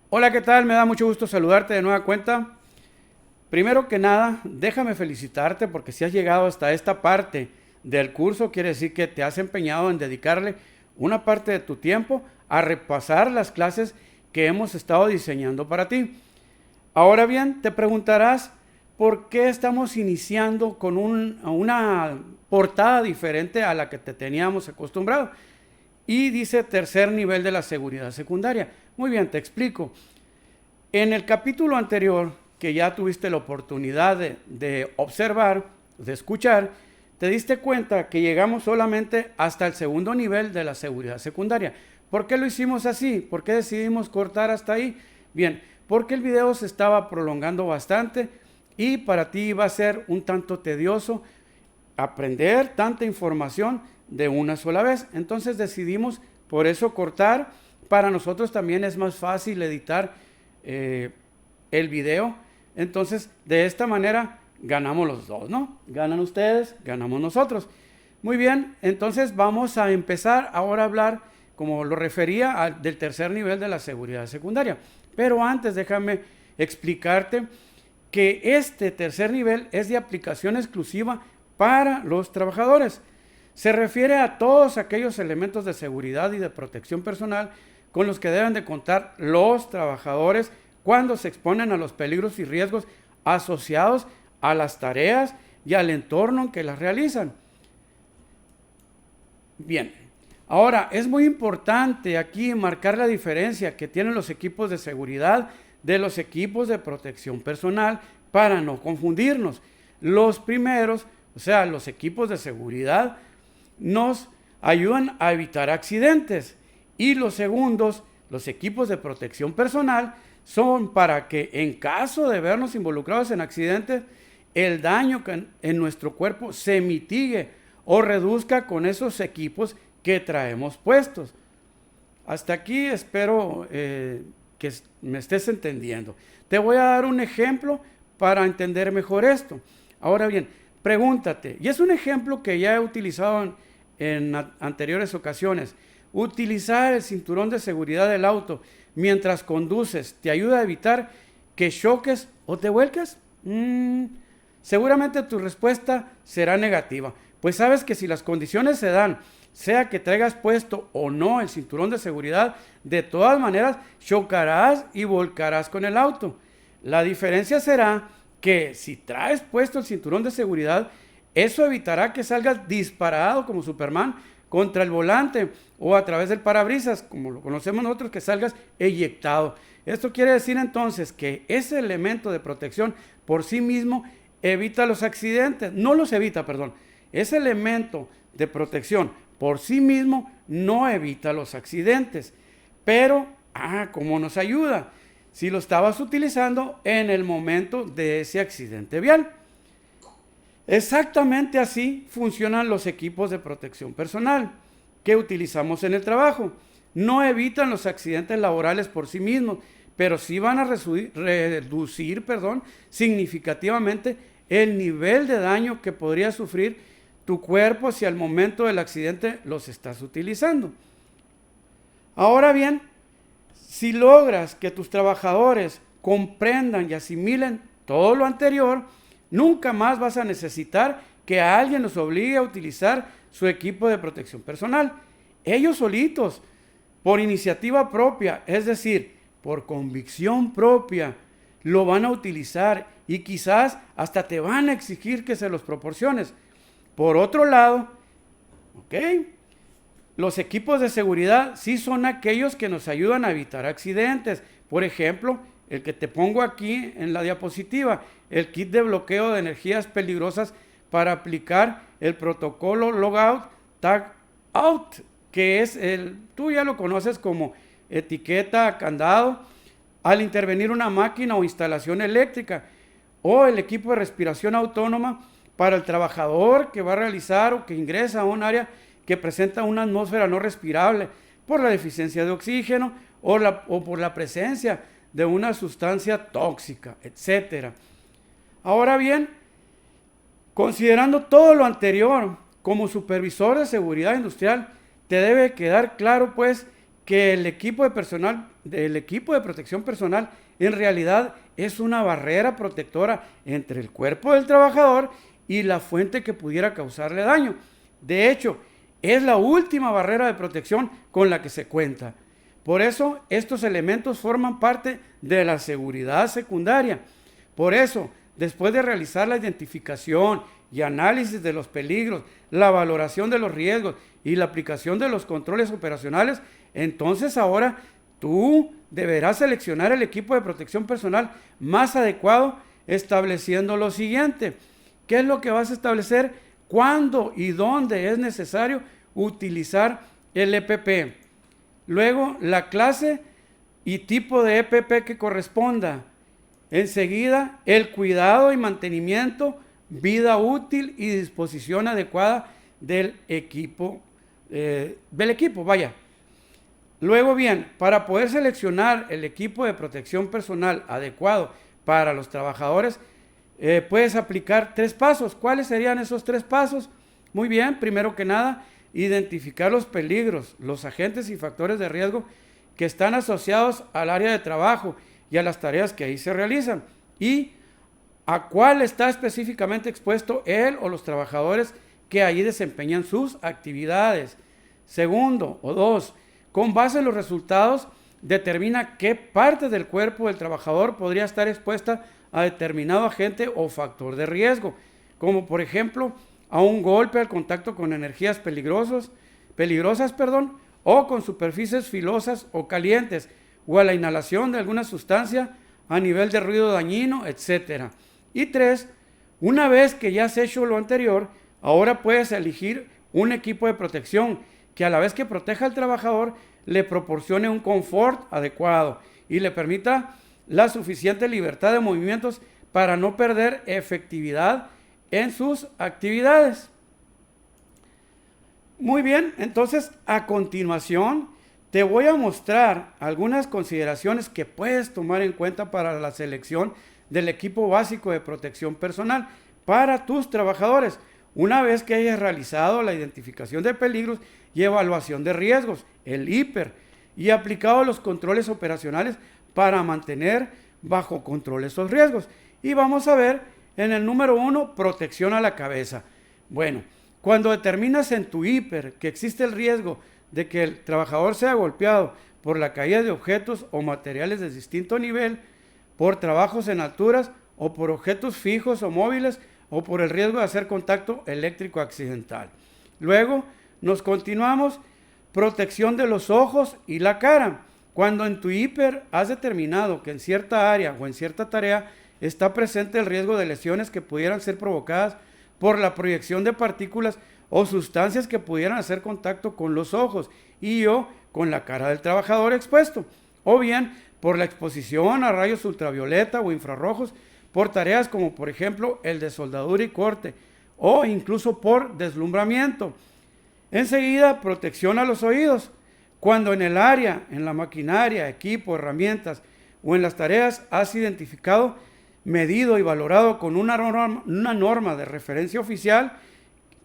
Hola, ¿qué tal? Me da mucho gusto saludarte de nueva cuenta. Primero que nada, déjame felicitarte porque si has llegado hasta esta parte del curso, quiere decir que te has empeñado en dedicarle una parte de tu tiempo a repasar las clases que hemos estado diseñando para ti. Ahora bien, te preguntarás por qué estamos iniciando con una portada diferente a la que te teníamos acostumbrado. Y dice tercer nivel de la seguridad secundaria. Muy bien, te explico. En el capítulo anterior, que ya tuviste la oportunidad de observar, de escuchar, te diste cuenta que llegamos solamente hasta el segundo nivel de la seguridad secundaria. ¿Por qué lo hicimos así? ¿Por qué decidimos cortar hasta ahí? Bien, porque el video se estaba prolongando bastante y para ti iba a ser un tanto tedioso aprender tanta información de una sola vez. Entonces decidimos por eso cortar. Para nosotros también es más fácil editar el video. Entonces de esta manera ganamos los dos, ¿no? Ganan ustedes, ganamos nosotros. Muy bien, entonces vamos a empezar ahora a hablar, como lo refería, del tercer nivel de la seguridad secundaria. Pero antes déjame explicarte que este tercer nivel es de aplicación exclusiva para los trabajadores. Se refiere a todos aquellos elementos de seguridad y de protección personal con los que deben de contar los trabajadores cuando se exponen a los peligros y riesgos asociados a las tareas y al entorno en que las realizan. Bien, ahora es muy importante aquí marcar la diferencia que tienen los equipos de seguridad de los equipos de protección personal para no confundirnos. Los primeros, o sea, los equipos de seguridad, nos ayudan a evitar accidentes y los segundos, los equipos de protección personal, son para que en caso de vernos involucrados en accidentes, el daño en nuestro cuerpo se mitigue o reduzca con esos equipos que traemos puestos. Hasta aquí espero que me estés entendiendo. Te voy a dar un ejemplo para entender mejor esto. Ahora bien, pregúntate, y es un ejemplo que ya he utilizado en anteriores ocasiones. Utilizar el cinturón de seguridad del auto mientras conduces te ayuda a evitar que choques o te vuelques. Seguramente tu respuesta será negativa, pues sabes que si las condiciones se dan, sea que traigas puesto o no el cinturón de seguridad, de todas maneras chocarás y volcarás con el auto. La diferencia será que si traes puesto el cinturón de seguridad, eso evitará que salgas disparado como Superman contra el volante o a través del parabrisas, como lo conocemos nosotros, que salgas eyectado. Esto quiere decir entonces que ese elemento de protección por sí mismo evita los accidentes, no los evita, perdón. Ese elemento de protección por sí mismo no evita los accidentes, pero, ¿cómo nos ayuda? Si lo estabas utilizando en el momento de ese accidente vial. Exactamente así funcionan los equipos de protección personal que utilizamos en el trabajo. No evitan los accidentes laborales por sí mismos, pero sí van a reducir significativamente el nivel de daño que podría sufrir tu cuerpo si al momento del accidente los estás utilizando. Ahora bien, si logras que tus trabajadores comprendan y asimilen todo lo anterior, nunca más vas a necesitar que alguien los obligue a utilizar su equipo de protección personal. Ellos solitos, por iniciativa propia, es decir, por convicción propia, lo van a utilizar y quizás hasta te van a exigir que se los proporciones. Por otro lado, los equipos de seguridad sí son aquellos que nos ayudan a evitar accidentes. Por ejemplo, el que te pongo aquí en la diapositiva, el kit de bloqueo de energías peligrosas para aplicar el protocolo Logout Tag Out, que es tú ya lo conoces como etiqueta candado al intervenir una máquina o instalación eléctrica, o el equipo de respiración autónoma para el trabajador que va a realizar o que ingresa a un área que presenta una atmósfera no respirable por la deficiencia de oxígeno o por la presencia de una sustancia tóxica, etc. Ahora bien, considerando todo lo anterior, como supervisor de seguridad industrial, te debe quedar claro pues que el equipo de protección personal en realidad es una barrera protectora entre el cuerpo del trabajador y la fuente que pudiera causarle daño. De hecho, es la última barrera de protección con la que se cuenta. Por eso, estos elementos forman parte de la seguridad secundaria. Por eso, después de realizar la identificación y análisis de los peligros, la valoración de los riesgos y la aplicación de los controles operacionales, entonces ahora tú deberás seleccionar el equipo de protección personal más adecuado, estableciendo lo siguiente. ¿Qué es lo que vas a establecer? ¿Cuándo y dónde es necesario utilizar el EPP? Luego, la clase y tipo de EPP que corresponda. Enseguida, el cuidado y mantenimiento, vida útil y disposición adecuada del equipo. Vaya. Luego bien, para poder seleccionar el equipo de protección personal adecuado para los trabajadores, puedes aplicar 3 pasos. ¿Cuáles serían esos 3 pasos? Muy bien, primero que nada, identificar los peligros, los agentes y factores de riesgo que están asociados al área de trabajo y a las tareas que ahí se realizan, y a cuál está específicamente expuesto él o los trabajadores que ahí desempeñan sus actividades. Segundo o 2, con base en los resultados, determina qué parte del cuerpo del trabajador podría estar expuesta a determinado agente o factor de riesgo, como por ejemplo a un golpe al contacto con energías peligrosas, o con superficies filosas o calientes, o a la inhalación de alguna sustancia a nivel de ruido dañino, etc. Y 3, una vez que ya has hecho lo anterior, ahora puedes elegir un equipo de protección que a la vez que proteja al trabajador, le proporcione un confort adecuado y le permita la suficiente libertad de movimientos para no perder efectividad en sus actividades. Muy bien, entonces a continuación te voy a mostrar algunas consideraciones que puedes tomar en cuenta para la selección del equipo básico de protección personal para tus trabajadores, una vez que hayas realizado la identificación de peligros y evaluación de riesgos, el IPER, y aplicado los controles operacionales para mantener bajo control esos riesgos. Y vamos a ver en el número 1, protección a la cabeza. Bueno, cuando determinas en tu IPER que existe el riesgo de que el trabajador sea golpeado por la caída de objetos o materiales de distinto nivel, por trabajos en alturas o por objetos fijos o móviles, o por el riesgo de hacer contacto eléctrico accidental. Luego nos continuamos, protección de los ojos y la cara. Cuando en tu IPER has determinado que en cierta área o en cierta tarea está presente el riesgo de lesiones que pudieran ser provocadas por la proyección de partículas o sustancias que pudieran hacer contacto con los ojos y o con la cara del trabajador expuesto, o bien por la exposición a rayos ultravioleta o infrarrojos, por tareas como por ejemplo el de soldadura y corte, o incluso por deslumbramiento. Enseguida, protección a los oídos. Cuando en el área, en la maquinaria, equipo, herramientas o en las tareas has identificado, medido y valorado con una norma de referencia oficial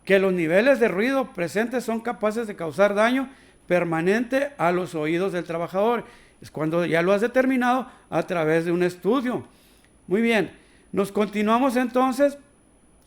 que los niveles de ruido presentes son capaces de causar daño permanente a los oídos del trabajador. Es cuando ya lo has determinado a través de un estudio. Muy bien, nos continuamos entonces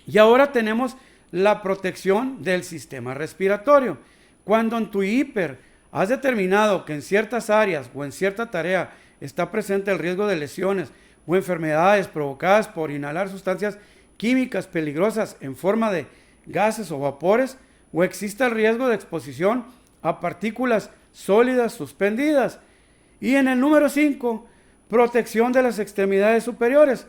y ahora tenemos la protección del sistema respiratorio. Cuando en tu IPER has determinado que en ciertas áreas o en cierta tarea está presente el riesgo de lesiones o enfermedades provocadas por inhalar sustancias químicas peligrosas en forma de gases o vapores, o existe el riesgo de exposición a partículas sólidas suspendidas. Y en el número 5, protección de las extremidades superiores.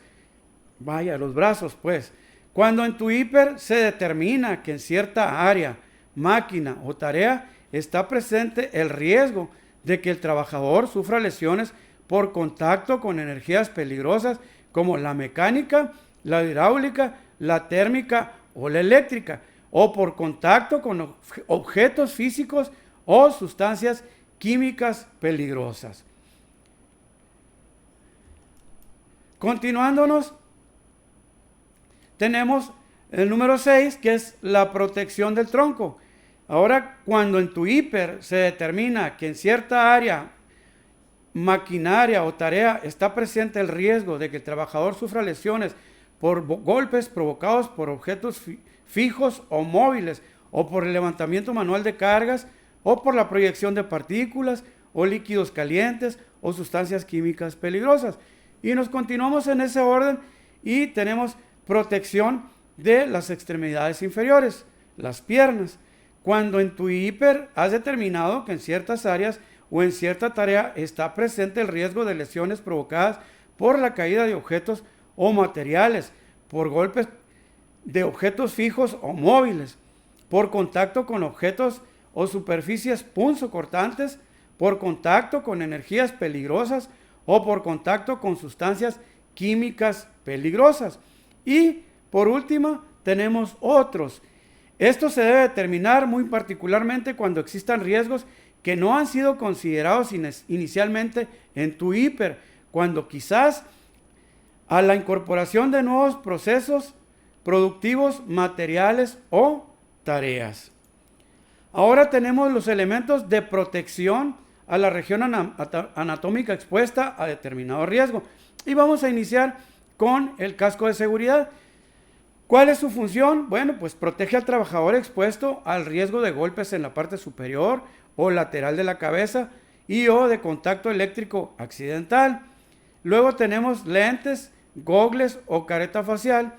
Vaya, los brazos, pues. Cuando en tu IPER se determina que en cierta área, máquina o tarea está presente el riesgo de que el trabajador sufra lesiones por contacto con energías peligrosas como la mecánica, la hidráulica, la térmica o la eléctrica, o por contacto con objetos físicos o sustancias químicas peligrosas. Continuándonos, tenemos el número 6, que es la protección del tronco. Ahora, cuando en tu hiper se determina que en cierta área, maquinaria o tarea está presente el riesgo de que el trabajador sufra lesiones por golpes provocados por objetos fijos o móviles, o por el levantamiento manual de cargas, o por la proyección de partículas, o líquidos calientes, o sustancias químicas peligrosas. Y nos continuamos en ese orden y tenemos protección de las extremidades inferiores, las piernas. Cuando en tu hiper has determinado que en ciertas áreas o en cierta tarea está presente el riesgo de lesiones provocadas por la caída de objetos o materiales, por golpes de objetos fijos o móviles, por contacto con objetos o superficies punzocortantes, por contacto con energías peligrosas o por contacto con sustancias químicas peligrosas. Y por último, tenemos otros. Esto se debe determinar muy particularmente cuando existan riesgos que no han sido considerados inicialmente en tu hiper, cuando quizás a la incorporación de nuevos procesos productivos, materiales o tareas. Ahora tenemos los elementos de protección a la región anatómica expuesta a determinado riesgo. Y vamos a iniciar con el casco de seguridad. ¿Cuál es su función? Bueno, pues protege al trabajador expuesto al riesgo de golpes en la parte superior o lateral de la cabeza y o de contacto eléctrico accidental. Luego tenemos lentes, gogles o careta facial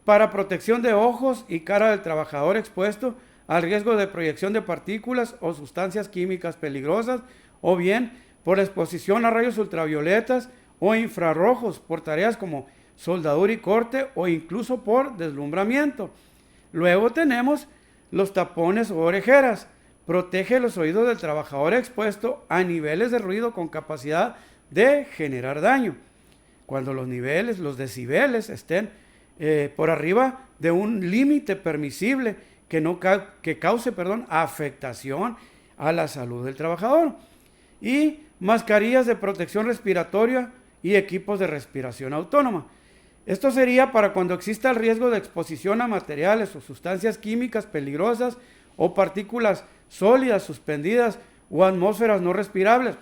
para protección de ojos y cara del trabajador expuesto al riesgo de proyección de partículas o sustancias químicas peligrosas, o bien por exposición a rayos ultravioletas o infrarrojos por tareas como soldadura y corte o incluso por deslumbramiento. Luego tenemos los tapones o orejeras. Protege los oídos del trabajador expuesto a niveles de ruido con capacidad de generar daño. Cuando los niveles, los decibeles estén por arriba de un límite permisible que cause afectación a la salud del trabajador. Y mascarillas de protección respiratoria y equipos de respiración autónoma. Esto sería para cuando exista el riesgo de exposición a materiales o sustancias químicas peligrosas o partículas sólidas suspendidas o atmósferas no respirables,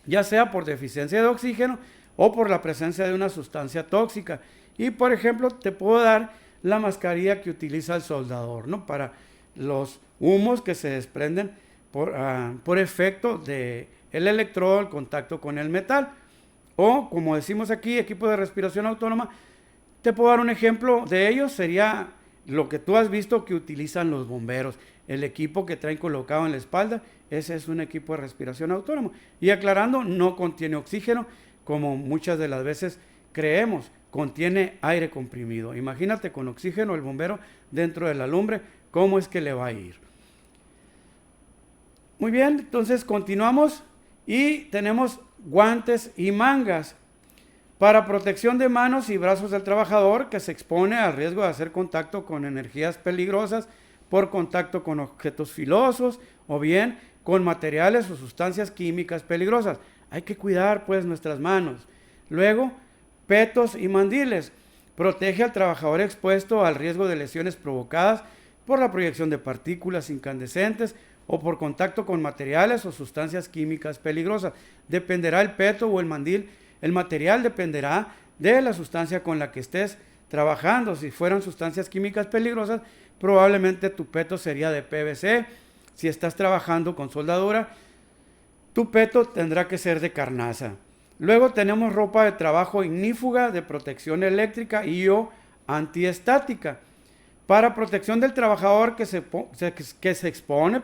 ya sea por deficiencia de oxígeno o por la presencia de una sustancia tóxica. Y por ejemplo, te puedo dar la mascarilla que utiliza el soldador, ¿no? Para los humos que se desprenden por efecto del electrodo, el contacto con el metal. O, como decimos aquí, equipo de respiración autónoma. Te puedo dar un ejemplo de ellos, sería lo que tú has visto que utilizan los bomberos. El equipo que traen colocado en la espalda, ese es un equipo de respiración autónoma. Y aclarando, no contiene oxígeno, como muchas de las veces creemos, contiene aire comprimido. Imagínate con oxígeno el bombero dentro de la lumbre, ¿cómo es que le va a ir? Muy bien, entonces continuamos y tenemos guantes y mangas para protección de manos y brazos del trabajador que se expone al riesgo de hacer contacto con energías peligrosas por contacto con objetos filosos o bien con materiales o sustancias químicas peligrosas. Hay que cuidar pues nuestras manos. Luego, petos y mandiles. Protege al trabajador expuesto al riesgo de lesiones provocadas por la proyección de partículas incandescentes o por contacto con materiales o sustancias químicas peligrosas. Dependerá el peto o el mandil. El material dependerá de la sustancia con la que estés trabajando. Si fueran sustancias químicas peligrosas, probablemente tu peto sería de PVC. Si estás trabajando con soldadura, tu peto tendrá que ser de carnaza. Luego tenemos ropa de trabajo ignífuga de protección eléctrica y o antiestática para protección del trabajador que se expone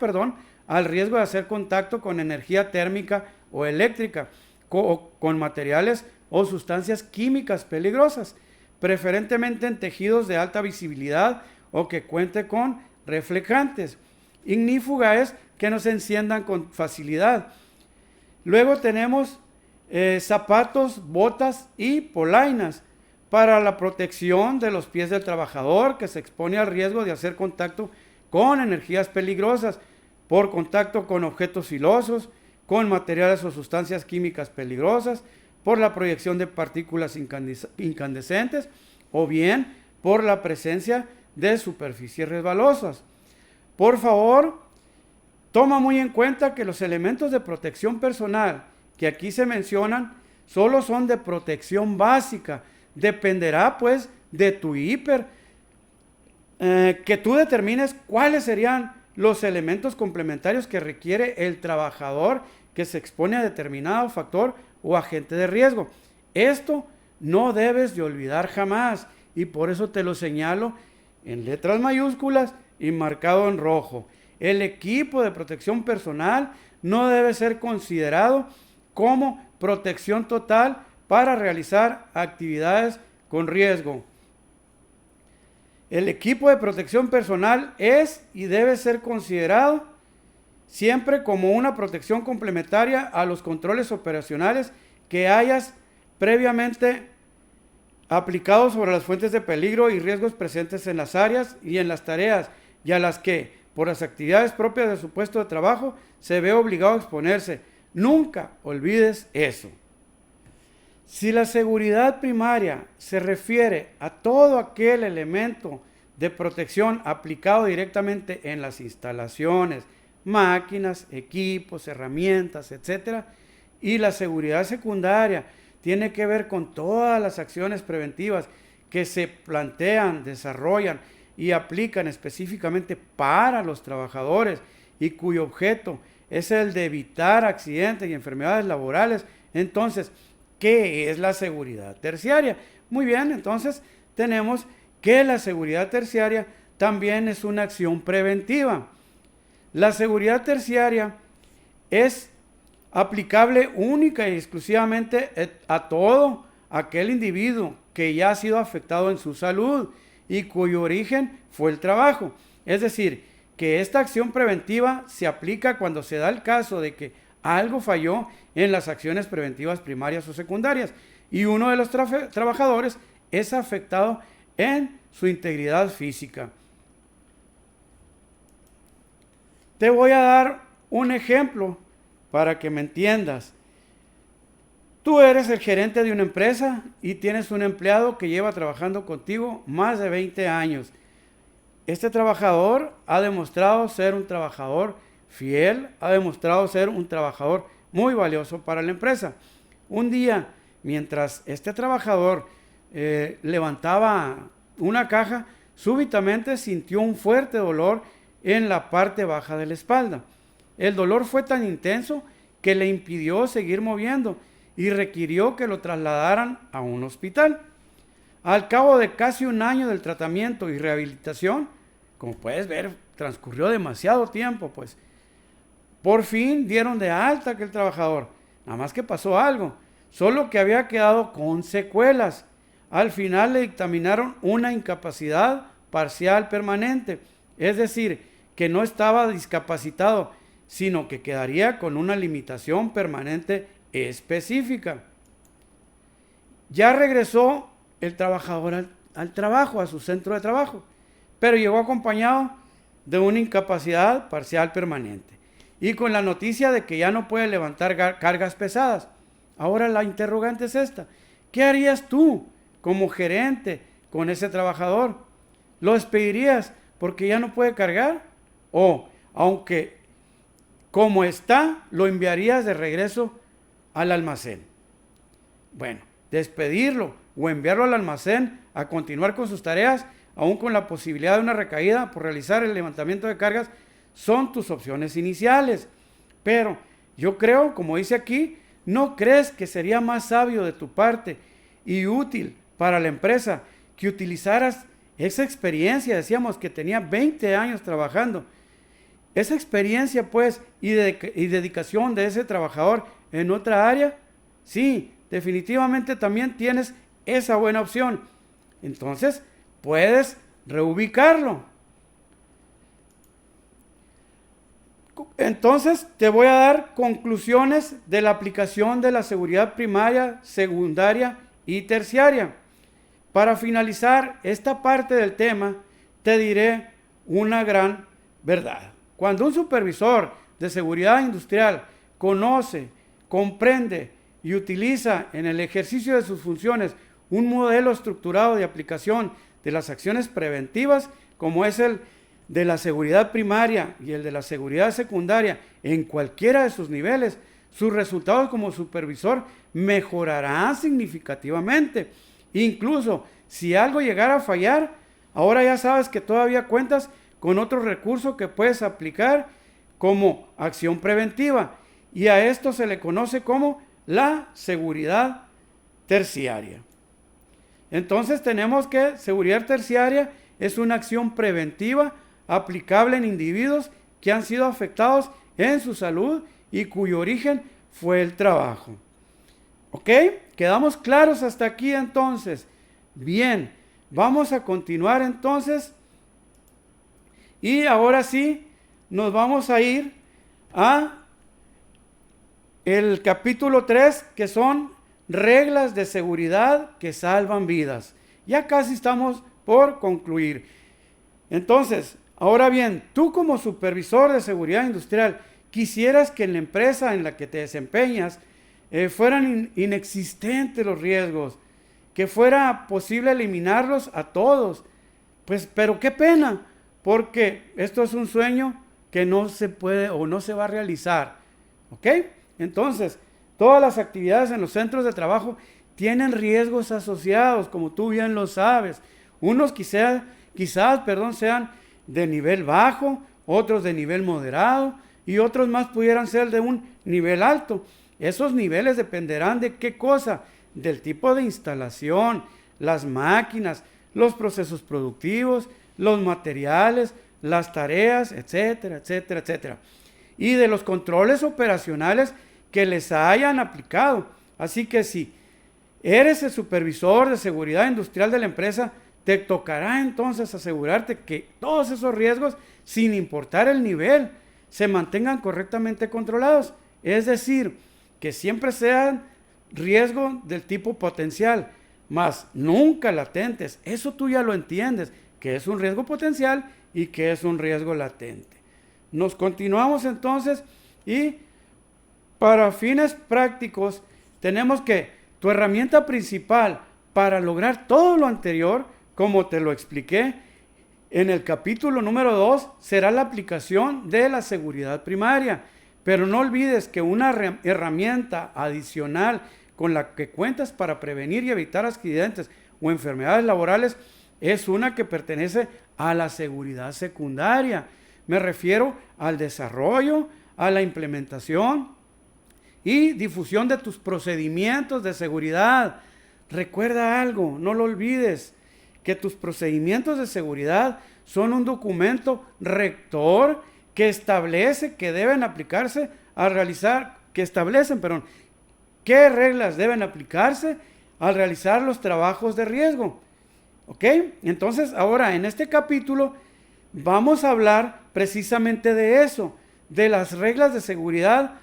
al riesgo de hacer contacto con energía térmica o eléctrica, con materiales o sustancias químicas peligrosas, preferentemente en tejidos de alta visibilidad o que cuente con reflejantes. Ignífuga es que no se enciendan con facilidad. Luego tenemos zapatos, botas y polainas para la protección de los pies del trabajador que se expone al riesgo de hacer contacto con energías peligrosas, por contacto con objetos filosos, con materiales o sustancias químicas peligrosas, por la proyección de partículas incandescentes o bien por la presencia de superficies resbalosas. Por favor, Toma muy en cuenta que los elementos de protección personal que aquí se mencionan solo son de protección básica. Dependerá pues de tu que tú determines cuáles serían los elementos complementarios que requiere el trabajador que se expone a determinado factor o agente de riesgo. Esto no debes de olvidar jamás, y por eso te lo señalo en letras mayúsculas y marcado en rojo. El equipo de protección personal no debe ser considerado como protección total para realizar actividades con riesgo. El equipo de protección personal es y debe ser considerado siempre como una protección complementaria a los controles operacionales que hayas previamente aplicado sobre las fuentes de peligro y riesgos presentes en las áreas y en las tareas, y a las que, por las actividades propias de su puesto de trabajo, se ve obligado a exponerse. Nunca olvides eso. Si la seguridad primaria se refiere a todo aquel elemento de protección aplicado directamente en las instalaciones, máquinas, equipos, herramientas, etc., y la seguridad secundaria tiene que ver con todas las acciones preventivas que se plantean, desarrollan y aplican específicamente para los trabajadores y cuyo objeto es el de evitar accidentes y enfermedades laborales. Entonces, ¿qué es la seguridad terciaria? Muy bien, entonces tenemos que la seguridad terciaria también es una acción preventiva. La seguridad terciaria es aplicable única y exclusivamente a todo aquel individuo que ya ha sido afectado en su salud y cuyo origen fue el trabajo. Es decir, que esta acción preventiva se aplica cuando se da el caso de que algo falló en las acciones preventivas primarias o secundarias y uno de los trabajadores es afectado en su integridad física. Te voy a dar un ejemplo para que me entiendas. Tú eres el gerente de una empresa y tienes un empleado que lleva trabajando contigo más de 20 años. Este trabajador ha demostrado ser un trabajador fiel, ha demostrado ser un trabajador muy valioso para la empresa. Un día, mientras este trabajador levantaba una caja, súbitamente sintió un fuerte dolor en la parte baja de la espalda. El dolor fue tan intenso que le impidió seguir moviendo y requirió que lo trasladaran a un hospital. Al cabo de casi un año del tratamiento y rehabilitación, como puedes ver, transcurrió demasiado tiempo, pues, por fin dieron de alta a aquel trabajador. Nada más que pasó algo, solo que había quedado con secuelas. Al final le dictaminaron una incapacidad parcial permanente, es decir, que no estaba discapacitado, sino que quedaría con una limitación permanente específica. Ya regresó el trabajador al trabajo, a su centro de trabajo, pero llegó acompañado de una incapacidad parcial permanente y con la noticia de que ya no puede levantar cargas pesadas. Ahora la interrogante es esta: ¿qué harías tú como gerente con ese trabajador? ¿Lo despedirías porque ya no puede cargar? ¿O, aunque como está, lo enviarías de regreso al almacén? Bueno, despedirlo o enviarlo al almacén a continuar con sus tareas, aún con la posibilidad de una recaída por realizar el levantamiento de cargas, son tus opciones iniciales. Pero yo creo, como dice aquí, ¿no crees que sería más sabio de tu parte y útil para la empresa que utilizaras esa experiencia? Decíamos que tenía 20 años trabajando. Esa experiencia, pues, y dedicación de ese trabajador en otra área. Sí, definitivamente también tienes esa buena opción. Entonces, puedes reubicarlo. Entonces, te voy a dar conclusiones de la aplicación de la seguridad primaria, secundaria y terciaria. Para finalizar esta parte del tema, te diré una gran verdad. Cuando un supervisor de seguridad industrial conoce, comprende y utiliza en el ejercicio de sus funciones un modelo estructurado de aplicación de las acciones preventivas, como es el de la seguridad primaria y el de la seguridad secundaria en cualquiera de sus niveles, sus resultados como supervisor mejorarán significativamente. Incluso si algo llegara a fallar, ahora ya sabes que todavía cuentas con otro recurso que puedes aplicar como acción preventiva, y a esto se le conoce como la seguridad terciaria. Entonces tenemos que seguridad terciaria es una acción preventiva aplicable en individuos que han sido afectados en su salud y cuyo origen fue el trabajo. ¿Ok? ¿Quedamos claros hasta aquí entonces? Bien, vamos a continuar entonces. Y ahora sí, nos vamos a ir a el capítulo 3, que son reglas de seguridad que salvan vidas. Ya casi estamos por concluir. Entonces, ahora bien, tú como supervisor de seguridad industrial, quisieras que en la empresa en la que te desempeñas fueran inexistentes los riesgos, que fuera posible eliminarlos a todos. Pues, pero qué pena, porque esto es un sueño que no se puede o no se va a realizar. ¿Ok? Entonces, todas las actividades en los centros de trabajo tienen riesgos asociados, como tú bien lo sabes. Unos quizás sean de nivel bajo, otros de nivel moderado y otros más pudieran ser de un nivel alto. Esos niveles dependerán de qué cosa, del tipo de instalación, las máquinas, los procesos productivos, los materiales, las tareas, etcétera, etcétera, etcétera. Y de los controles operacionales que les hayan aplicado. Así que si eres el supervisor de seguridad industrial de la empresa, te tocará entonces asegurarte que todos esos riesgos, sin importar el nivel, se mantengan correctamente controlados. Es decir, que siempre sean riesgo del tipo potencial, más nunca latentes. Eso tú ya lo entiendes, que es un riesgo potencial y que es un riesgo latente. Nos continuamos entonces y para fines prácticos tenemos que tu herramienta principal para lograr todo lo anterior, como te lo expliqué en el capítulo número 2, será la aplicación de la seguridad primaria. Pero no olvides que una herramienta adicional con la que cuentas para prevenir y evitar accidentes o enfermedades laborales es una que pertenece a la seguridad secundaria. Me refiero al desarrollo, a la implementación y difusión de tus procedimientos de seguridad. Recuerda algo, no lo olvides, que tus procedimientos de seguridad son un documento rector que establece que deben aplicarse qué reglas deben aplicarse al realizar los trabajos de riesgo. ¿Ok? Entonces, ahora en este capítulo vamos a hablar precisamente de eso, de las reglas de seguridad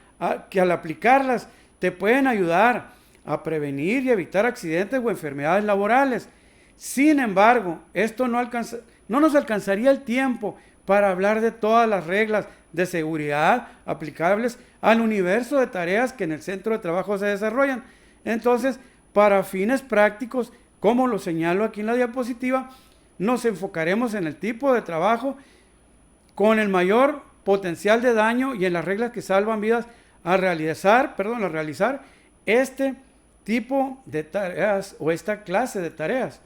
que al aplicarlas te pueden ayudar a prevenir y evitar accidentes o enfermedades laborales. Sin embargo, esto no nos alcanzaría el tiempo para hablar de todas las reglas de seguridad aplicables al universo de tareas que en el centro de trabajo se desarrollan. Entonces, para fines prácticos, como lo señalo aquí en la diapositiva, nos enfocaremos en el tipo de trabajo con el mayor potencial de daño y en las reglas que salvan vidas a realizar este tipo de tareas o esta clase de tareas.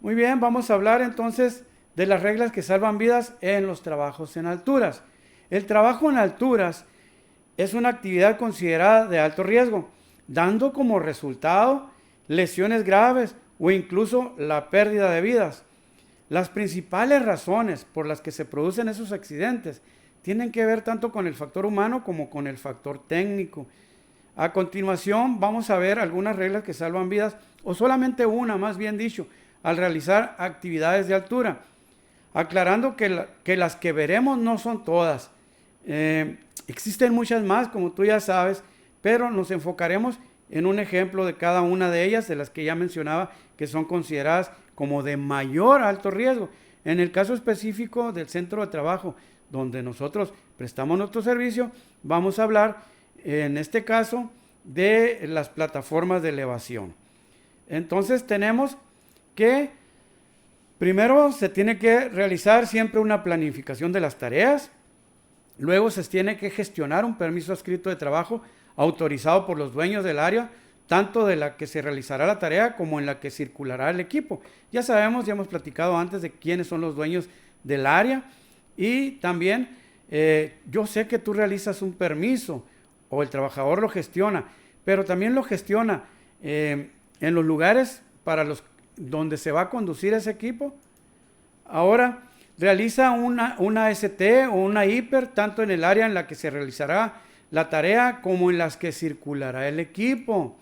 Muy bien, vamos a hablar entonces de las reglas que salvan vidas en los trabajos en alturas. El trabajo en alturas es una actividad considerada de alto riesgo, dando como resultado lesiones graves o incluso la pérdida de vidas. Las principales razones por las que se producen esos accidentes tienen que ver tanto con el factor humano como con el factor técnico. A continuación vamos a ver algunas reglas que salvan vidas, o solamente una, más bien dicho, al realizar actividades de altura, aclarando que las que veremos no son todas. Existen muchas más, como tú ya sabes, pero nos enfocaremos en un ejemplo de cada una de ellas, de las que ya mencionaba, que son consideradas como de mayor alto riesgo. En el caso específico del centro de trabajo, donde nosotros prestamos nuestro servicio, vamos a hablar, en este caso, de las plataformas de elevación. Entonces tenemos que Primero se tiene que realizar siempre una planificación de las tareas. Luego se tiene que gestionar un permiso escrito de trabajo autorizado por los dueños del área, tanto de la que se realizará la tarea como en la que circulará el equipo. Ya sabemos, ya hemos platicado antes de quiénes son los dueños del área. Y también yo sé que tú realizas un permiso o el trabajador lo gestiona, pero también lo gestiona en los lugares para donde se va a conducir ese equipo. Ahora realiza una ST o una hiper tanto en el área en la que se realizará la tarea como en las que circulará el equipo.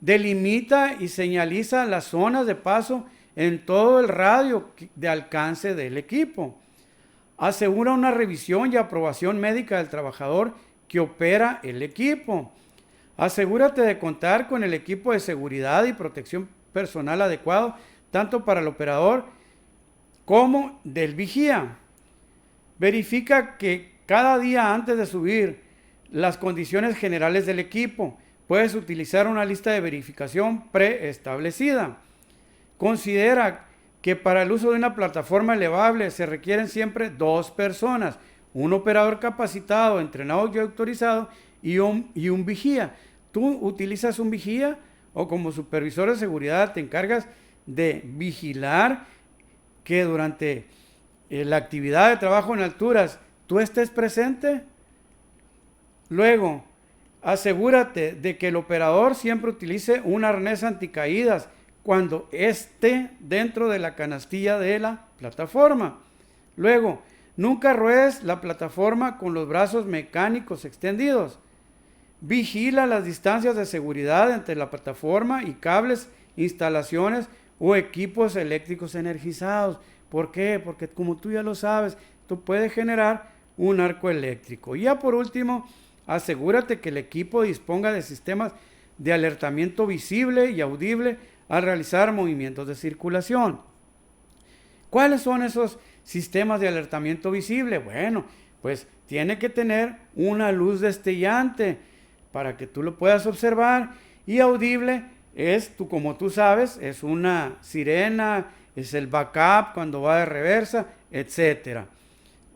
Delimita y señaliza las zonas de paso en todo el radio de alcance del equipo. Asegura una revisión y aprobación médica del trabajador que opera el equipo. Asegúrate de contar con el equipo de seguridad y protección personal adecuado, tanto para el operador como del vigía. Verifica que cada día antes de subir las condiciones generales del equipo, puedes utilizar una lista de verificación preestablecida. Considera que para el uso de una plataforma elevable se requieren siempre 2 personas, un operador capacitado, entrenado y autorizado y un vigía. Tú utilizas un vigía o como supervisor de seguridad te encargas de vigilar que durante la actividad de trabajo en alturas tú estés presente. Luego, asegúrate de que el operador siempre utilice un arnés anticaídas cuando esté dentro de la canastilla de la plataforma. Luego, nunca ruedes la plataforma con los brazos mecánicos extendidos. Vigila las distancias de seguridad entre la plataforma y cables, instalaciones o equipos eléctricos energizados. ¿Por qué? Porque como tú ya lo sabes, tú puedes generar un arco eléctrico. Y ya por último, asegúrate que el equipo disponga de sistemas de alertamiento visible y audible al realizar movimientos de circulación. ¿Cuáles son esos sistemas de alertamiento visible? Bueno, pues tiene que tener una luz destellante para que tú lo puedas observar, y audible es, como tú sabes, es una sirena, es el backup cuando va de reversa, etcétera.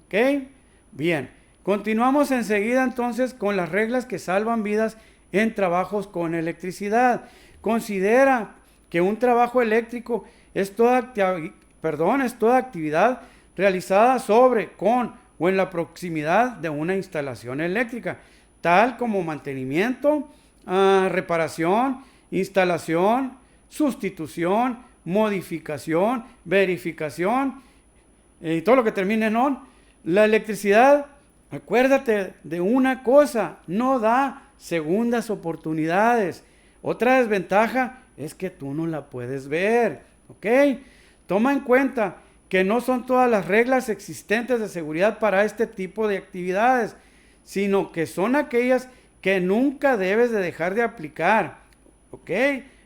¿Ok? Bien, continuamos enseguida entonces con las reglas que salvan vidas en trabajos con electricidad. Considera que un trabajo eléctrico es toda actividad realizada sobre, con o en la proximidad de una instalación eléctrica, tal como mantenimiento, reparación, instalación, sustitución, modificación, verificación y todo lo que termine en on. La electricidad, acuérdate de una cosa, no da segundas oportunidades. Otra desventaja es que tú no la puedes ver, ¿ok? Toma en cuenta que no son todas las reglas existentes de seguridad para este tipo de actividades, sino que son aquellas que nunca debes de dejar de aplicar, ¿ok?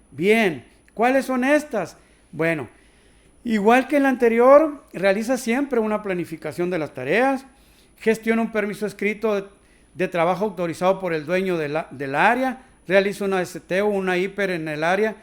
Bien, ¿cuáles son estas? Bueno, igual que en la anterior, realiza siempre una planificación de las tareas, gestiona un permiso escrito de trabajo autorizado por el dueño del área, realiza una ST o una hiper en el área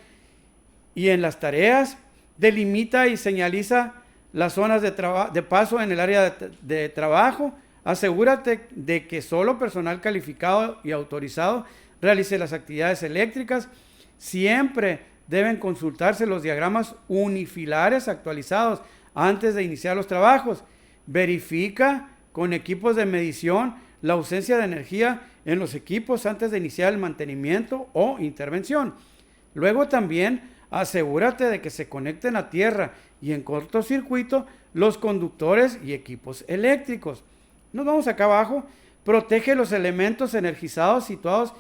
y en las tareas, delimita y señaliza las zonas de paso en el área de trabajo. Asegúrate de que solo personal calificado y autorizado realice las actividades eléctricas. Siempre deben consultarse los diagramas unifilares actualizados antes de iniciar los trabajos. Verifica con equipos de medición la ausencia de energía en los equipos antes de iniciar el mantenimiento o intervención. Luego también asegúrate de que se conecten a tierra y en cortocircuito los conductores y equipos eléctricos. Nos vamos acá abajo. Protege los elementos energizados situados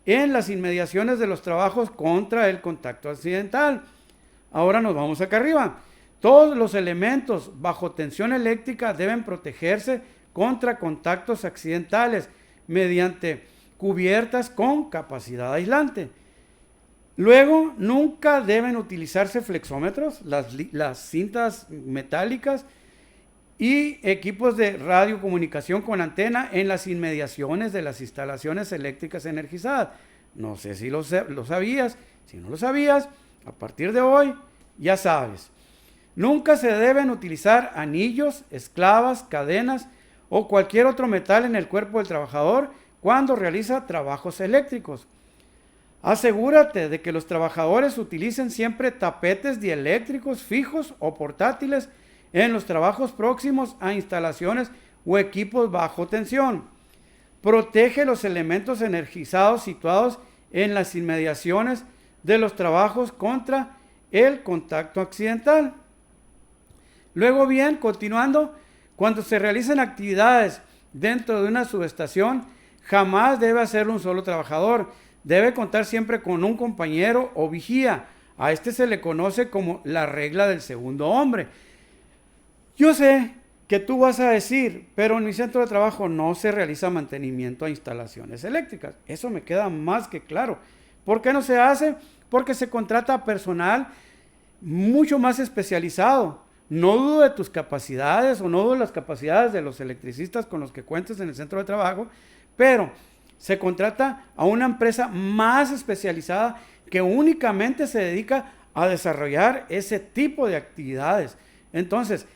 en las inmediaciones de los trabajos contra el contacto accidental. Ahora nos vamos acá arriba. Todos los elementos bajo tensión eléctrica deben protegerse contra contactos accidentales mediante cubiertas con capacidad aislante. Luego, nunca deben utilizarse flexómetros, las cintas metálicas y equipos de radiocomunicación con antena en las inmediaciones de las instalaciones eléctricas energizadas. No sé si lo sabías. Si no lo sabías, a partir de hoy ya sabes. Nunca se deben utilizar anillos, esclavas, cadenas o cualquier otro metal en el cuerpo del trabajador cuando realiza trabajos eléctricos. Asegúrate de que los trabajadores utilicen siempre tapetes dieléctricos fijos o portátiles en los trabajos próximos a instalaciones o equipos bajo tensión. Protege los elementos energizados situados en las inmediaciones de los trabajos contra el contacto accidental. Luego bien, continuando, cuando se realizan actividades dentro de una subestación, jamás debe hacerlo un solo trabajador. Debe contar siempre con un compañero o vigía. A este se le conoce como la regla del segundo hombre. Yo sé que tú vas a decir, pero en mi centro de trabajo no se realiza mantenimiento a instalaciones eléctricas. Eso me queda más que claro. ¿Por qué no se hace? Porque se contrata personal mucho más especializado. No dudo de tus capacidades o no dudo de las capacidades de los electricistas con los que cuentes en el centro de trabajo, pero se contrata a una empresa más especializada que únicamente se dedica a desarrollar ese tipo de actividades. Entonces,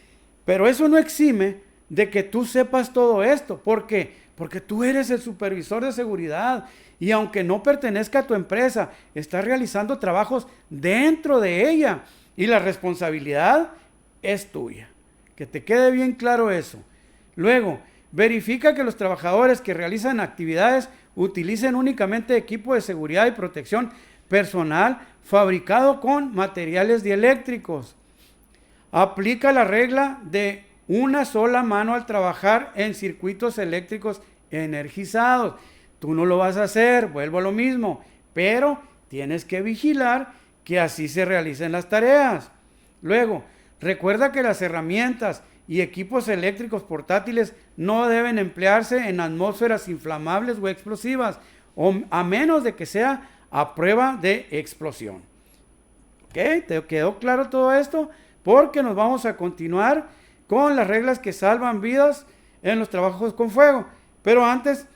pero eso no exime de que tú sepas todo esto. ¿Por qué? Porque tú eres el supervisor de seguridad y aunque no pertenezca a tu empresa, estás realizando trabajos dentro de ella y la responsabilidad es tuya. Que te quede bien claro eso. Luego, verifica que los trabajadores que realizan actividades utilicen únicamente equipo de seguridad y protección personal fabricado con materiales dieléctricos. Aplica la regla de una sola mano al trabajar en circuitos eléctricos energizados. Tú no lo vas a hacer, vuelvo a lo mismo, pero tienes que vigilar que así se realicen las tareas. Luego, recuerda que las herramientas y equipos eléctricos portátiles no deben emplearse en atmósferas inflamables o explosivas, a menos de que sea a prueba de explosión. ¿Ok? ¿Te quedó claro todo esto? Porque nos vamos a continuar con las reglas que salvan vidas en los trabajos con fuego. Pero antes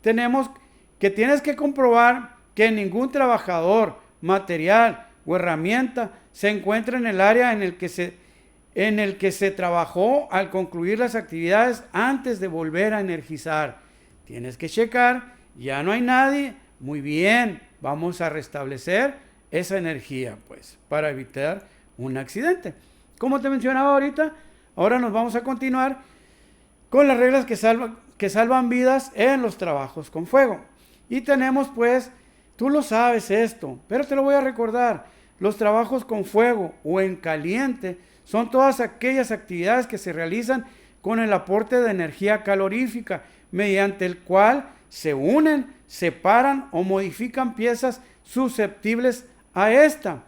tienes que comprobar que ningún trabajador, material o herramienta se encuentra en el área en el que se trabajó al concluir las actividades antes de volver a energizar. Tienes que checar, ya no hay nadie, muy bien, vamos a restablecer esa energía, pues, para evitar un accidente. Como te mencionaba ahorita, ahora nos vamos a continuar con las reglas que salvan vidas en los trabajos con fuego. Y tenemos, pues, tú lo sabes esto, pero te lo voy a recordar, los trabajos con fuego o en caliente son todas aquellas actividades que se realizan con el aporte de energía calorífica, mediante el cual se unen, separan o modifican piezas susceptibles a esta.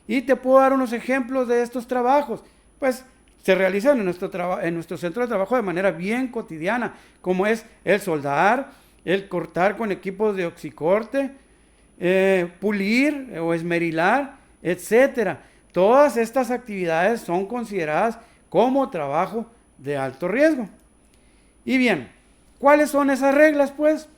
Y te puedo dar unos ejemplos de estos trabajos. Pues se realizan en nuestro centro de trabajo de manera bien cotidiana, como es el soldar, el cortar con equipos de oxicorte, pulir o esmerilar, etcétera. Todas estas actividades son consideradas como trabajo de alto riesgo. Y bien, ¿cuáles son esas reglas? Pues,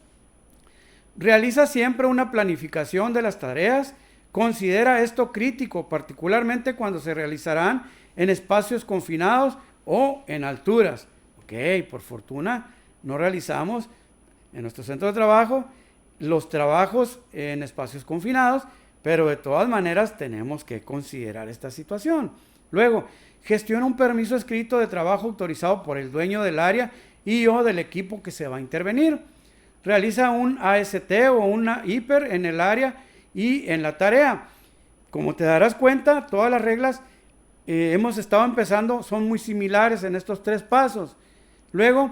realiza siempre una planificación de las tareas. Considera esto crítico, particularmente cuando se realizarán en espacios confinados o en alturas. Ok, por fortuna no realizamos en nuestro centro de trabajo los trabajos en espacios confinados, pero de todas maneras tenemos que considerar esta situación. Luego, gestiona un permiso escrito de trabajo autorizado por el dueño del área y o del equipo que se va a intervenir. Realiza un AST o una hiper en el área y en la tarea. Como te darás cuenta, todas las reglas hemos estado empezando son muy similares en estos 3 pasos. Luego,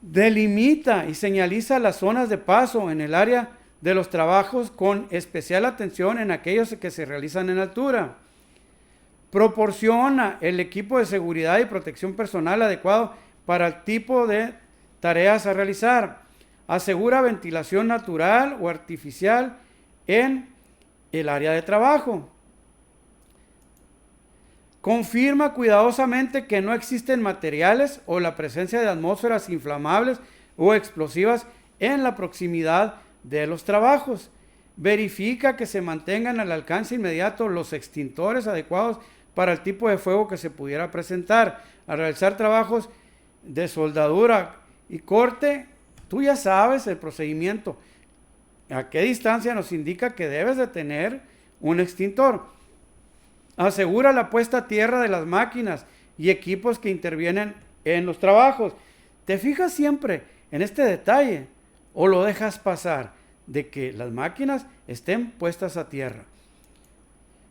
delimita y señaliza las zonas de paso en el área de los trabajos con especial atención en aquellos que se realizan en altura. Proporciona el equipo de seguridad y protección personal adecuado para el tipo de tareas a realizar. Asegura ventilación natural o artificial en el área de trabajo. Confirma cuidadosamente que no existen materiales o la presencia de atmósferas inflamables o explosivas en la proximidad de los trabajos. Verifica que se mantengan al alcance inmediato los extintores adecuados para el tipo de fuego que se pudiera presentar. Al realizar trabajos de soldadura y corte, tú ya sabes el procedimiento. ¿A qué distancia nos indica que debes de tener un extintor? Asegura la puesta a tierra de las máquinas y equipos que intervienen en los trabajos. ¿Te fijas siempre en este detalle o lo dejas pasar de que las máquinas estén puestas a tierra?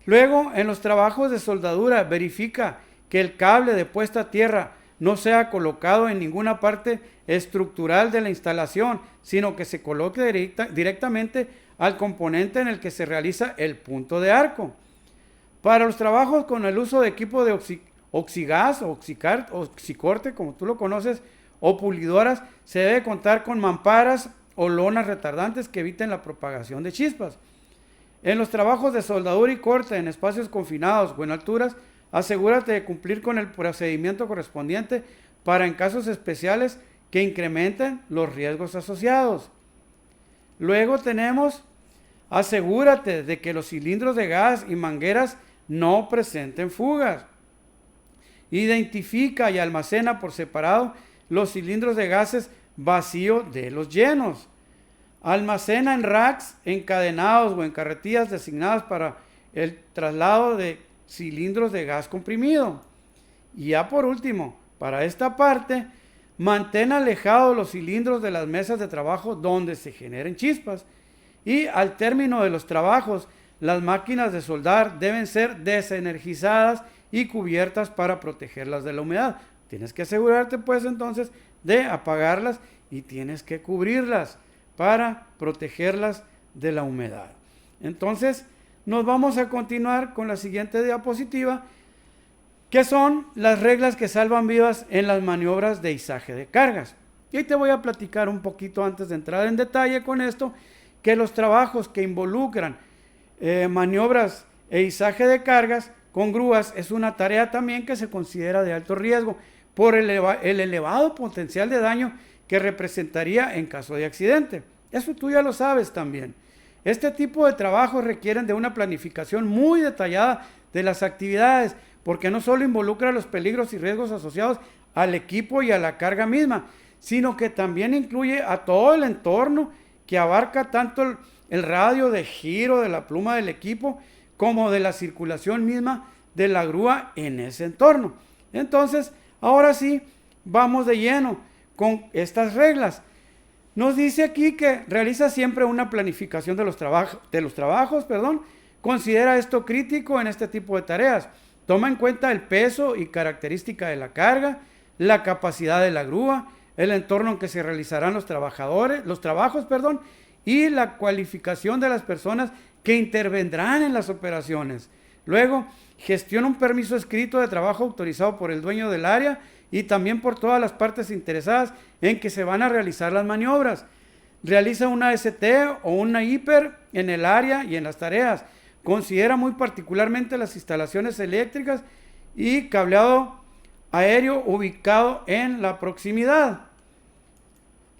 Luego, en los trabajos de soldadura, verifica que el cable de puesta a tierra no sea colocado en ninguna parte estructural de la instalación, sino que se coloque directamente al componente en el que se realiza el punto de arco. Para los trabajos con el uso de equipo de oxigas o oxicorte, como tú lo conoces, o pulidoras, se debe contar con mamparas o lonas retardantes que eviten la propagación de chispas. En los trabajos de soldadura y corte en espacios confinados o en alturas, asegúrate de cumplir con el procedimiento correspondiente para en casos especiales que incrementen los riesgos asociados. Luego tenemos, asegúrate de que los cilindros de gas y mangueras no presenten fugas. Identifica y almacena por separado los cilindros de gases vacíos de los llenos. Almacena en racks encadenados o en carretillas designadas para el traslado de cilindros de gas comprimido. Y ya por último, para esta parte, mantén alejados los cilindros de las mesas de trabajo donde se generen chispas. Y al término de los trabajos, las máquinas de soldar deben ser desenergizadas y cubiertas para protegerlas de la humedad. Tienes que asegurarte pues entonces de apagarlas y tienes que cubrirlas para protegerlas de la humedad. Entonces, nos vamos a continuar con la siguiente diapositiva, que son las reglas que salvan vidas en las maniobras de izaje de cargas. Y ahí te voy a platicar un poquito antes de entrar en detalle con esto, que los trabajos que involucran maniobras e izaje de cargas con grúas es una tarea también que se considera de alto riesgo por el elevado potencial de daño que representaría en caso de accidente. Eso tú ya lo sabes también. Este tipo de trabajos requieren de una planificación muy detallada de las actividades, porque no solo involucra los peligros y riesgos asociados al equipo y a la carga misma, sino que también incluye a todo el entorno que abarca tanto el radio de giro de la pluma del equipo como de la circulación misma de la grúa en ese entorno. Entonces, ahora sí, vamos de lleno con estas reglas. Nos dice aquí que realiza siempre una planificación de los trabajos, considera esto crítico en este tipo de tareas. Toma en cuenta el peso y característica de la carga, la capacidad de la grúa, el entorno en que se realizarán los trabajos, y la cualificación de las personas que intervendrán en las operaciones. Luego, gestiona un permiso escrito de trabajo autorizado por el dueño del área y también por todas las partes interesadas en que se van a realizar las maniobras. Realiza una ST o una hiper en el área y en las tareas. Considera muy particularmente las instalaciones eléctricas y cableado aéreo ubicado en la proximidad.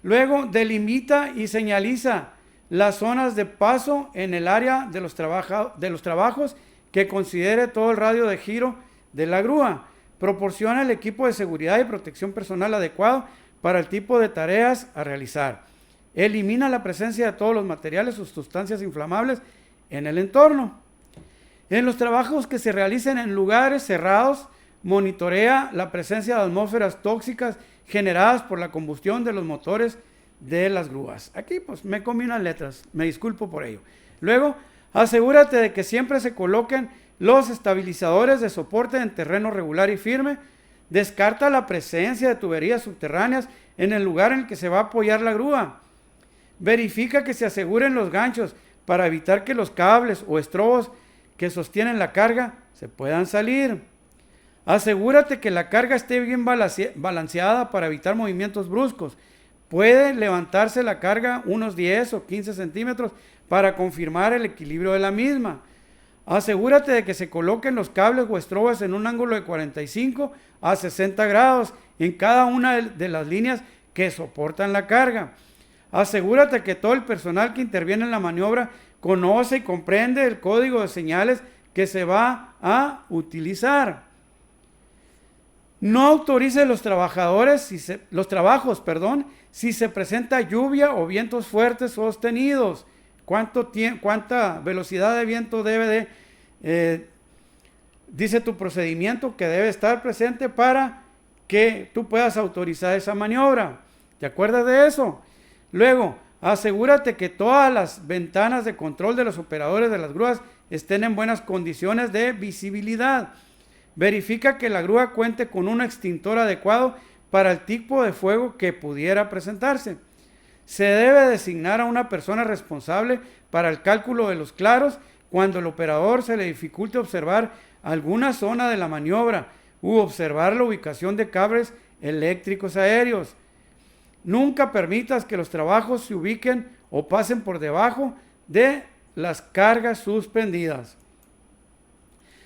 Luego, delimita y señaliza las zonas de paso en el área de los trabajos que considere todo el radio de giro de la grúa. Proporciona el equipo de seguridad y protección personal adecuado para el tipo de tareas a realizar. Elimina la presencia de todos los materiales o sustancias inflamables en el entorno. En los trabajos que se realicen en lugares cerrados, monitorea la presencia de atmósferas tóxicas generadas por la combustión de los motores de las grúas. Aquí pues me comí unas letras, me disculpo por ello. Luego, asegúrate de que siempre se coloquen los estabilizadores de soporte en terreno regular y firme. Descarta la presencia de tuberías subterráneas en el lugar en el que se va a apoyar la grúa. Verifica que se aseguren los ganchos para evitar que los cables o estrobos que sostienen la carga se puedan salir. Asegúrate que la carga esté bien balanceada para evitar movimientos bruscos. Puede levantarse la carga unos 10 o 15 centímetros para confirmar el equilibrio de la misma. Asegúrate de que se coloquen los cables o estrobos en un ángulo de 45 a 60 grados en cada una de las líneas que soportan la carga. Asegúrate que todo el personal que interviene en la maniobra conoce y comprende el código de señales que se va a utilizar. No autorice los trabajos, si se presenta lluvia o vientos fuertes sostenidos. ¿Cuánta velocidad de viento debe de, dice tu procedimiento que debe estar presente para que tú puedas autorizar esa maniobra? ¿Te acuerdas de eso? Luego, asegúrate que todas las ventanas de control de los operadores de las grúas estén en buenas condiciones de visibilidad. Verifica que la grúa cuente con un extintor adecuado para el tipo de fuego que pudiera presentarse. Se debe designar a una persona responsable para el cálculo de los claros cuando el operador se le dificulte observar alguna zona de la maniobra u observar la ubicación de cables eléctricos aéreos. Nunca permitas que los trabajos se ubiquen o pasen por debajo de las cargas suspendidas.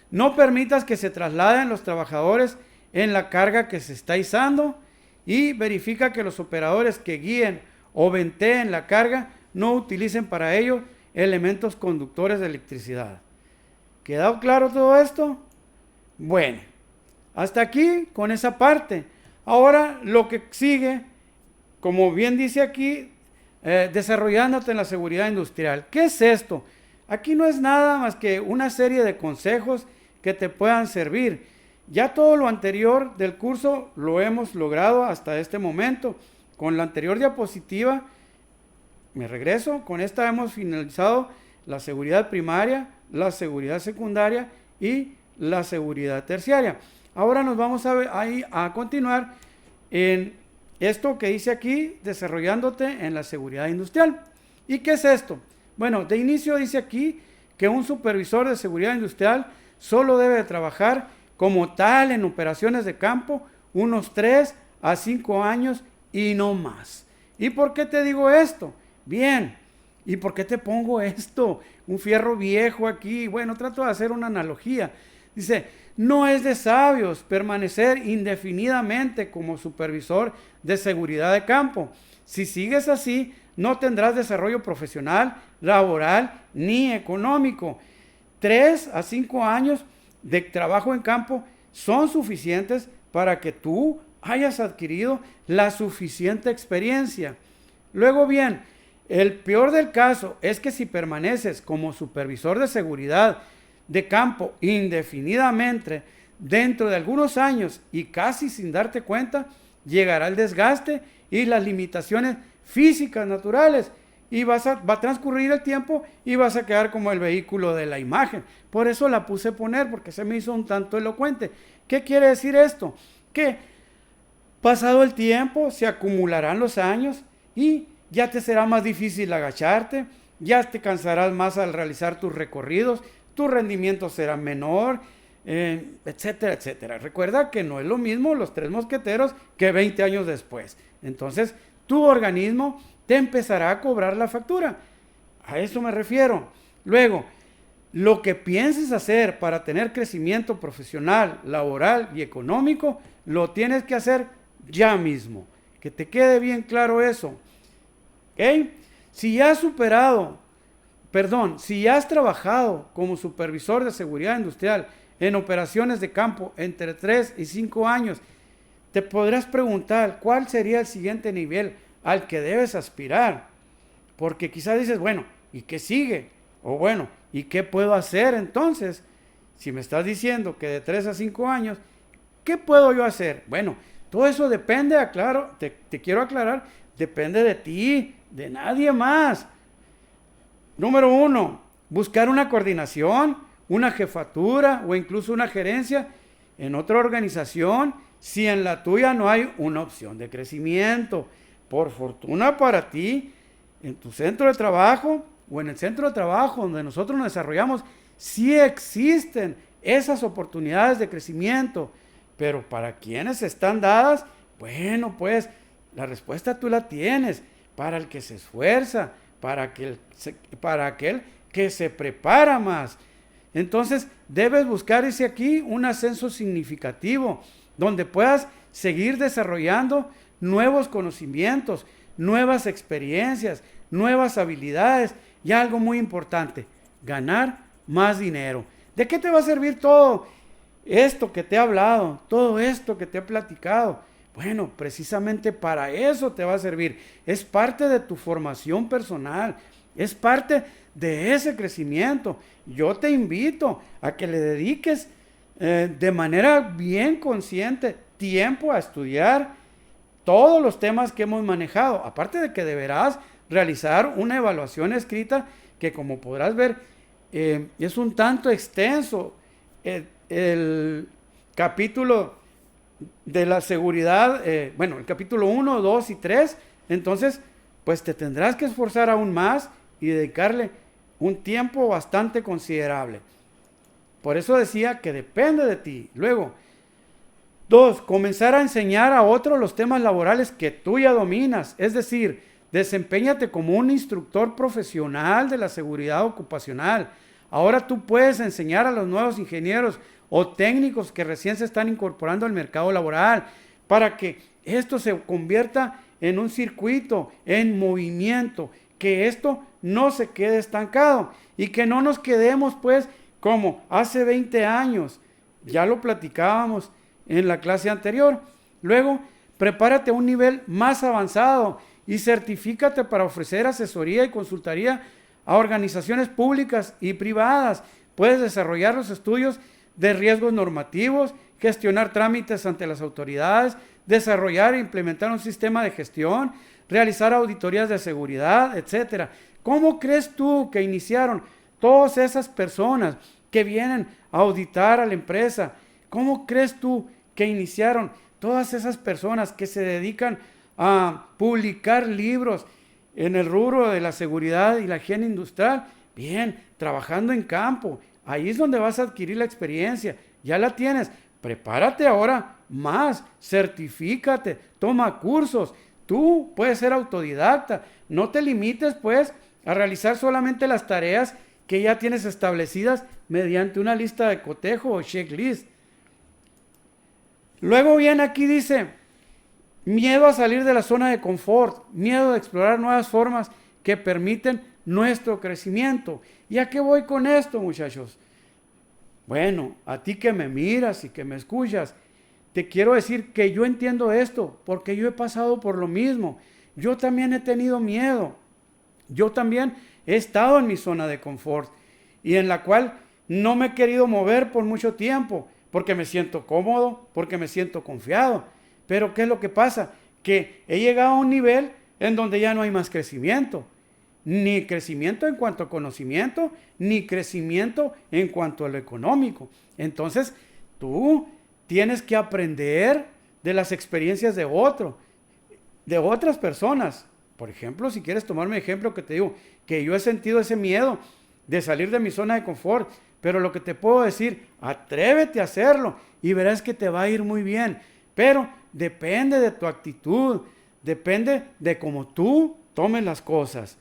No permitas que se trasladen los trabajadores en la carga que se está izando y verifica que los operadores que guíen o venteen la carga no utilicen para ello elementos conductores de electricidad. ¿Quedó claro todo esto? Bueno, hasta aquí con esa parte. Ahora lo que sigue, como bien dice aquí, desarrollándote en la seguridad industrial. ¿Qué es esto? Aquí no es nada más que una serie de consejos que te puedan servir. Ya todo lo anterior del curso lo hemos logrado hasta este momento. Con la anterior diapositiva, me regreso, con esta hemos finalizado la seguridad primaria, la seguridad secundaria y la seguridad terciaria. Ahora nos vamos a continuar en esto que dice aquí, desarrollándote en la seguridad industrial. ¿Y qué es esto? Bueno, de inicio dice aquí que un supervisor de seguridad industrial solo debe de trabajar como tal en operaciones de campo unos 3 a 5 años y no más. ¿Y por qué te digo esto? Bien, ¿y por qué te pongo esto? Un fierro viejo aquí. Bueno, trato de hacer una analogía. Dice, no es de sabios permanecer indefinidamente como supervisor de seguridad de campo. Si sigues así, no tendrás desarrollo profesional, laboral ni económico. 3 a 5 años de trabajo en campo son suficientes para que tú hayas adquirido la suficiente experiencia. Luego bien, el peor del caso es que si permaneces como supervisor de seguridad de campo indefinidamente, dentro de algunos años y casi sin darte cuenta, llegará el desgaste y las limitaciones físicas naturales y va a transcurrir el tiempo y vas a quedar como el vehículo de la imagen. Por eso la puse poner, porque se me hizo un tanto elocuente. ¿Qué quiere decir esto? Que pasado el tiempo se acumularán los años y ya te será más difícil agacharte, ya te cansarás más al realizar tus recorridos, tu rendimiento será menor, etcétera, etcétera. Recuerda que no es lo mismo los 3 mosqueteros que 20 años después. Entonces, tu organismo te empezará a cobrar la factura. A eso me refiero. Luego, lo que pienses hacer para tener crecimiento profesional, laboral y económico, lo tienes que hacer ya mismo. Que te quede bien claro eso. ¿Ok? Si has trabajado como supervisor de seguridad industrial en operaciones de campo entre 3 y 5 años, te podrás preguntar cuál sería el siguiente nivel al que debes aspirar. Porque quizás dices, bueno, ¿y qué sigue? O bueno, ¿y qué puedo hacer entonces? Si me estás diciendo que de 3 a 5 años, ¿qué puedo yo hacer? Bueno, todo eso depende, te quiero aclarar, depende de ti, de nadie más. Número 1, buscar una coordinación, una jefatura o incluso una gerencia en otra organización si en la tuya no hay una opción de crecimiento. Por fortuna para ti, en tu centro de trabajo o en el centro de trabajo donde nosotros nos desarrollamos, sí existen esas oportunidades de crecimiento, pero para quienes están dadas, bueno, pues la respuesta tú la tienes, para el que se esfuerza, para aquel que se prepara más. Entonces debes buscar aquí un ascenso significativo, donde puedas seguir desarrollando nuevos conocimientos, nuevas experiencias, nuevas habilidades y algo muy importante, ganar más dinero. ¿De qué te va a servir todo esto que te he hablado, todo esto que te he platicado? Bueno, precisamente para eso te va a servir. Es parte de tu formación personal, es parte de ese crecimiento. Yo te invito a que le dediques de manera bien consciente tiempo a estudiar todos los temas que hemos manejado. Aparte de que deberás realizar una evaluación escrita que, como podrás ver, es un tanto extenso. El capítulo de la seguridad, el capítulo 1, 2 y 3, entonces pues te tendrás que esforzar aún más y dedicarle un tiempo bastante considerable. Por eso decía que depende de ti. Luego, 2, comenzar a enseñar a otros los temas laborales que tú ya dominas, es decir, desempéñate como un instructor profesional de la seguridad ocupacional. Ahora tú puedes enseñar a los nuevos ingenieros o técnicos que recién se están incorporando al mercado laboral para que esto se convierta en un circuito, en movimiento, que esto no se quede estancado y que no nos quedemos pues como hace 20 años. Ya lo platicábamos en la clase anterior. Luego, prepárate a un nivel más avanzado y certifícate para ofrecer asesoría y consultoría a organizaciones públicas y privadas. Puedes desarrollar los estudios de riesgos normativos, gestionar trámites ante las autoridades, desarrollar e implementar un sistema de gestión, realizar auditorías de seguridad, etc. ¿Cómo crees tú que iniciaron todas esas personas que vienen a auditar a la empresa? ¿Cómo crees tú que iniciaron todas esas personas que se dedican a publicar libros en el rubro de la seguridad y la higiene industrial? Bien, trabajando en campo. Ahí es donde vas a adquirir la experiencia. Ya la tienes. Prepárate ahora más. Certifícate. Toma cursos. Tú puedes ser autodidacta. No te limites, pues, a realizar solamente las tareas que ya tienes establecidas mediante una lista de cotejo o checklist. Luego viene aquí, dice, miedo a salir de la zona de confort, miedo de explorar nuevas formas que permiten nuestro crecimiento. ¿Y a qué voy con esto, muchachos? Bueno, a ti que me miras y que me escuchas, te quiero decir que yo entiendo esto porque yo he pasado por lo mismo. Yo también he tenido miedo. Yo también he estado en mi zona de confort y en la cual no me he querido mover por mucho tiempo porque me siento cómodo, porque me siento confiado. Pero ¿qué es lo que pasa? Que he llegado a un nivel en donde ya no hay más crecimiento. Ni crecimiento en cuanto a conocimiento, ni crecimiento en cuanto a lo económico. Entonces, tú tienes que aprender de las experiencias de otras personas. Por ejemplo, si quieres tomarme ejemplo que te digo, que yo he sentido ese miedo de salir de mi zona de confort, pero lo que te puedo decir, atrévete a hacerlo y verás que te va a ir muy bien. Pero depende de tu actitud, depende de cómo tú tomes las cosas.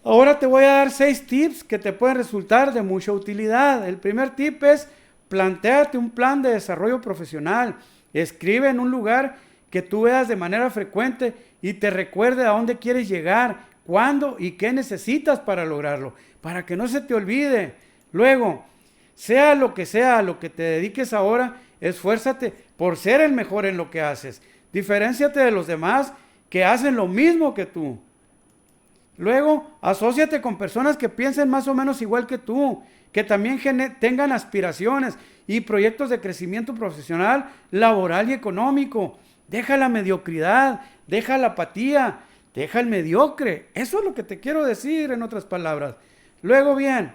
Ahora te voy a dar 6 tips que te pueden resultar de mucha utilidad. El primer tip es, plantéate un plan de desarrollo profesional. Escribe en un lugar que tú veas de manera frecuente y te recuerde a dónde quieres llegar, cuándo y qué necesitas para lograrlo, para que no se te olvide. Luego, sea lo que te dediques ahora, esfuérzate por ser el mejor en lo que haces. Diferénciate de los demás que hacen lo mismo que tú. Luego, asóciate con personas que piensen más o menos igual que tú, que también tengan aspiraciones y proyectos de crecimiento profesional, laboral y económico. Deja la mediocridad, deja la apatía, deja el mediocre. Eso es lo que te quiero decir en otras palabras. Luego, bien,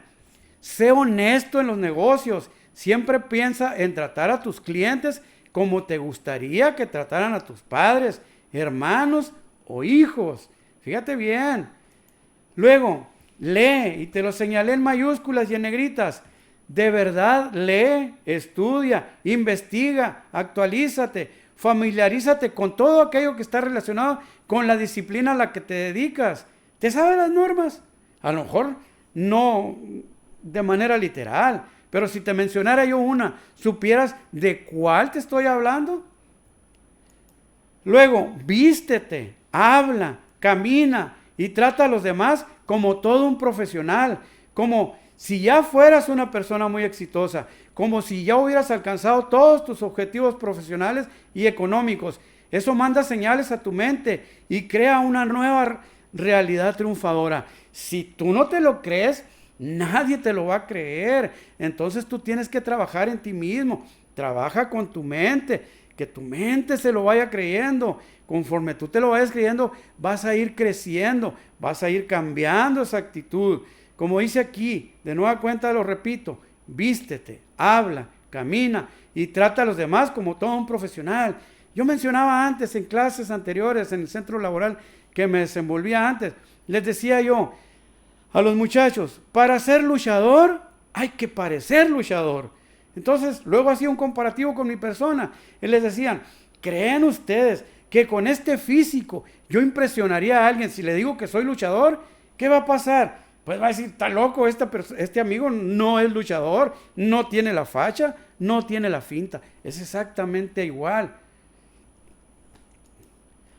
sé honesto en los negocios. Siempre piensa en tratar a tus clientes como te gustaría que trataran a tus padres, hermanos o hijos. Fíjate bien. Luego, lee, y te lo señalé en mayúsculas y en negritas. De verdad, lee, estudia, investiga, actualízate, familiarízate con todo aquello que está relacionado con la disciplina a la que te dedicas. ¿Te sabes las normas? A lo mejor no de manera literal, pero si te mencionara yo una, ¿supieras de cuál te estoy hablando? Luego, vístete, habla, camina y trata a los demás como todo un profesional. como si ya fueras una persona muy exitosa, como si ya hubieras alcanzado todos tus objetivos profesionales y económicos. Eso manda señales a tu mente y crea una nueva realidad triunfadora. Si tú no te lo crees, nadie te lo va a creer. Entonces tú tienes que trabajar en ti mismo. Trabaja con tu mente, que tu mente se lo vaya creyendo. Conforme tú te lo vayas creyendo, vas a ir creciendo, vas a ir cambiando esa actitud. Como dice aquí, de nueva cuenta lo repito, vístete, habla, camina y trata a los demás como todo un profesional. Yo mencionaba antes en clases anteriores en el centro laboral que me desenvolvía antes, les decía yo a los muchachos, para ser luchador hay que parecer luchador. Entonces luego hacía un comparativo con mi persona y les decían, ¿creen ustedes que con este físico yo impresionaría a alguien si le digo que soy luchador? ¿Qué va a pasar? Pues va a decir, está loco, este amigo no es luchador, no tiene la facha, no tiene la finta. Es exactamente igual.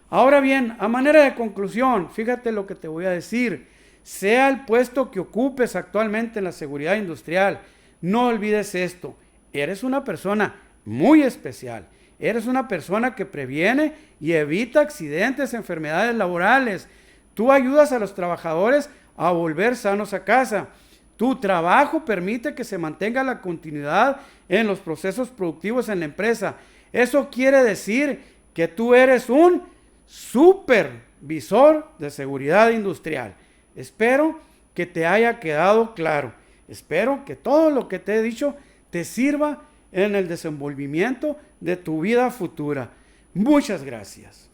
Ahora bien, a manera de conclusión, fíjate lo que te voy a decir. Sea el puesto que ocupes actualmente en la seguridad industrial, no olvides esto. Eres una persona muy especial. Eres una persona que previene y evita accidentes, enfermedades laborales. Tú ayudas a los trabajadores a volver sanos a casa. Tu trabajo permite que se mantenga la continuidad en los procesos productivos en la empresa. Eso quiere decir que tú eres un supervisor de seguridad industrial. Espero que te haya quedado claro. Espero que todo lo que te he dicho te sirva en el desenvolvimiento de tu vida futura. Muchas gracias.